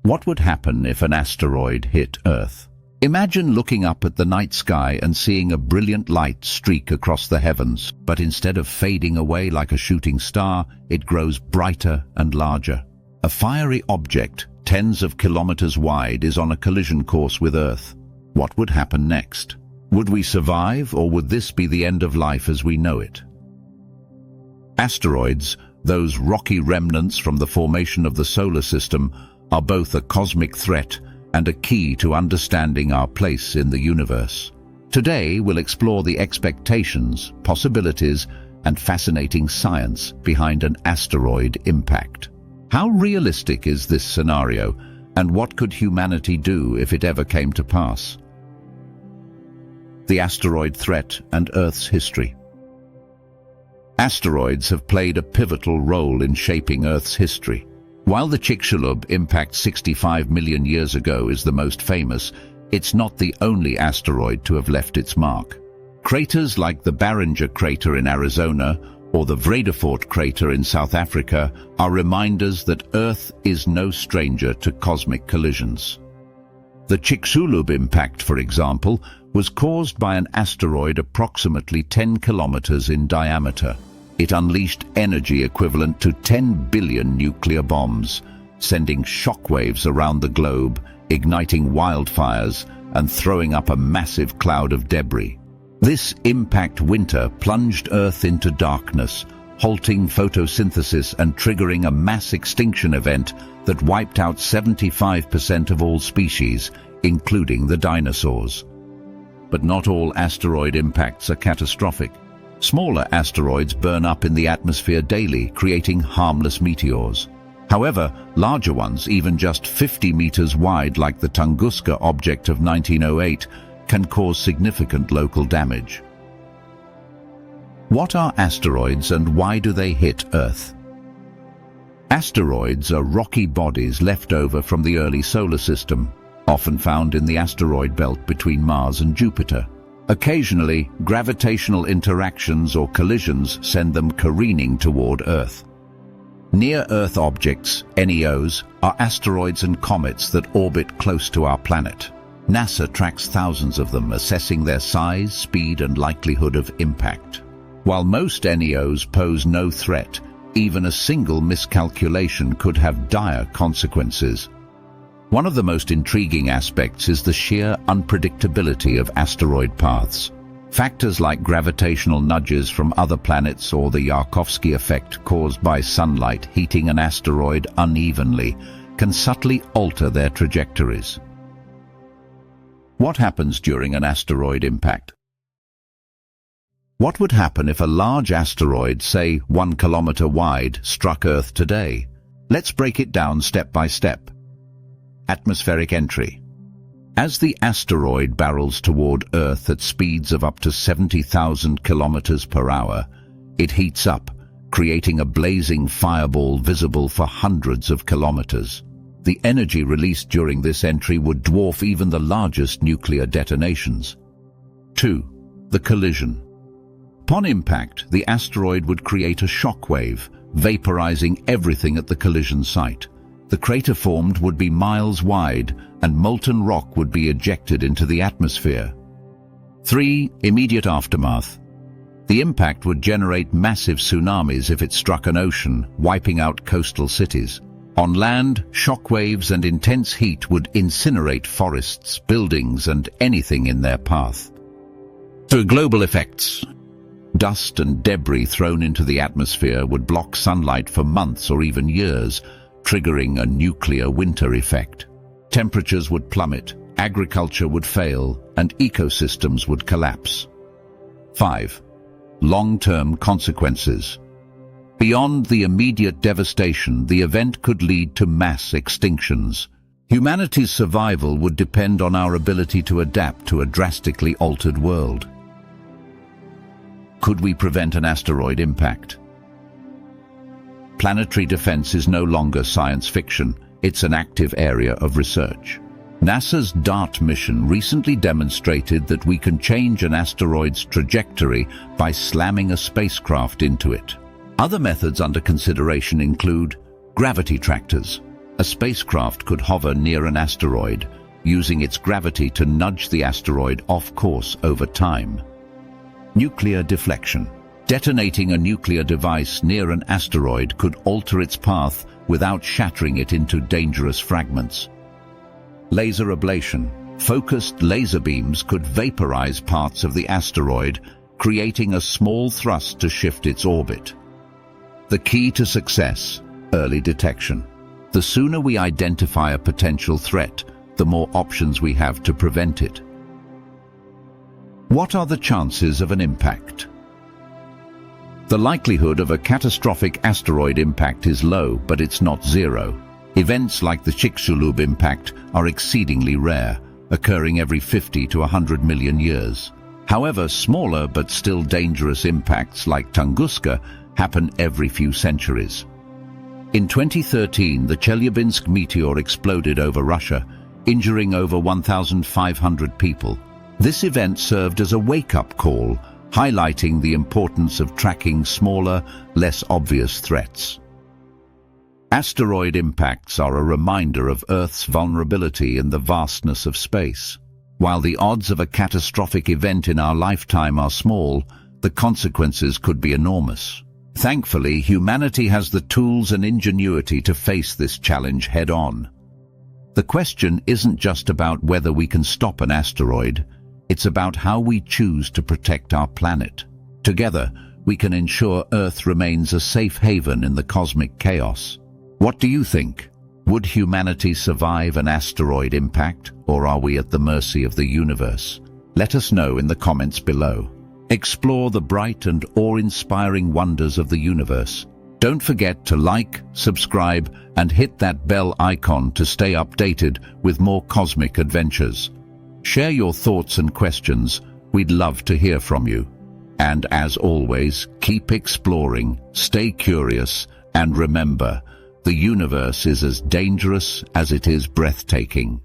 What would happen if an asteroid hit Earth? Imagine looking up at the night sky and seeing a brilliant light streak across the heavens, but instead of fading away like a shooting star, it grows brighter and larger. A fiery object, tens of kilometers wide, is on a collision course with Earth. What would happen next? Would we survive, or would this be the end of life as we know it? Asteroids, those rocky remnants from the formation of the solar system, are both a cosmic threat and a key to understanding our place in the universe. Today, we'll explore the expectations, possibilities, and fascinating science behind an asteroid impact. How realistic is this scenario, and what could humanity do if it ever came to pass? The asteroid threat and Earth's history. Asteroids have played a pivotal role in shaping Earth's history. While the Chicxulub impact 65 million years ago is the most famous, it's not the only asteroid to have left its mark. Craters like the Barringer crater in Arizona or the Vredefort crater in South Africa are reminders that Earth is no stranger to cosmic collisions. The Chicxulub impact, for example, was caused by an asteroid approximately 10 kilometers in diameter. It unleashed energy equivalent to 10 billion nuclear bombs, sending shockwaves around the globe, igniting wildfires, and throwing up a massive cloud of debris. This impact winter plunged Earth into darkness, halting photosynthesis and triggering a mass extinction event that wiped out 75% of all species, including the dinosaurs. But not all asteroid impacts are catastrophic. Smaller asteroids burn up in the atmosphere daily, creating harmless meteors. However, larger ones, even just 50 meters wide like the Tunguska object of 1908, can cause significant local damage. What are asteroids and why do they hit Earth? Asteroids are rocky bodies left over from the early solar system, often found in the asteroid belt between Mars and Jupiter. Occasionally, gravitational interactions or collisions send them careening toward Earth. Near-Earth objects, NEOs, are asteroids and comets that orbit close to our planet. NASA tracks thousands of them, assessing their size, speed, and likelihood of impact. While most NEOs pose no threat, even a single miscalculation could have dire consequences. One of the most intriguing aspects is the sheer unpredictability of asteroid paths. Factors like gravitational nudges from other planets or the Yarkovsky effect caused by sunlight heating an asteroid unevenly can subtly alter their trajectories. What happens during an asteroid impact? What would happen if a large asteroid, say 1 kilometer wide, struck Earth today? Let's break it down step by step. Atmospheric entry. As the asteroid barrels toward Earth at speeds of up to 70,000 kilometers per hour, it heats up, creating a blazing fireball visible for hundreds of kilometers. The energy released during this entry would dwarf even the largest nuclear detonations. 2. The collision. Upon impact, the asteroid would create a shockwave, vaporizing everything at the collision site. The crater formed would be miles wide, and molten rock would be ejected into the atmosphere. 3. Immediate aftermath. The impact would generate massive tsunamis if it struck an ocean, wiping out coastal cities. On land, shockwaves and intense heat would incinerate forests, buildings, and anything in their path. 2. Global effects. Dust and debris thrown into the atmosphere would block sunlight for months or even years, triggering a nuclear winter effect. Temperatures would plummet, agriculture would fail, and ecosystems would collapse. 5. Long-term consequences. Beyond the immediate devastation, the event could lead to mass extinctions. Humanity's survival would depend on our ability to adapt to a drastically altered world. Could we prevent an asteroid impact? Planetary defense is no longer science fiction, it's an active area of research. NASA's DART mission recently demonstrated that we can change an asteroid's trajectory by slamming a spacecraft into it. Other methods under consideration include gravity tractors. A spacecraft could hover near an asteroid, using its gravity to nudge the asteroid off course over time. Nuclear deflection. Detonating a nuclear device near an asteroid could alter its path without shattering it into dangerous fragments. Laser ablation. Focused laser beams could vaporize parts of the asteroid, creating a small thrust to shift its orbit. The key to success: early detection. The sooner we identify a potential threat, the more options we have to prevent it. What are the chances of an impact? The likelihood of a catastrophic asteroid impact is low, but it's not zero. Events like the Chicxulub impact are exceedingly rare, occurring every 50 to 100 million years. However, smaller but still dangerous impacts like Tunguska happen every few centuries. In 2013, the Chelyabinsk meteor exploded over Russia, injuring over 1,500 people. This event served as a wake-up call, highlighting the importance of tracking smaller, less obvious threats. Asteroid impacts are a reminder of Earth's vulnerability in the vastness of space. While the odds of a catastrophic event in our lifetime are small, the consequences could be enormous. Thankfully, humanity has the tools and ingenuity to face this challenge head-on. The question isn't just about whether we can stop an asteroid. It's about how we choose to protect our planet. Together, we can ensure Earth remains a safe haven in the cosmic chaos. What do you think? Would humanity survive an asteroid impact, or are we at the mercy of the universe? Let us know in the comments below. Explore the bright and awe-inspiring wonders of the universe. Don't forget to like, subscribe, and hit that bell icon to stay updated with more cosmic adventures. Share your thoughts and questions. We'd love to hear from you. And as always, keep exploring, stay curious, and remember, the universe is as dangerous as it is breathtaking.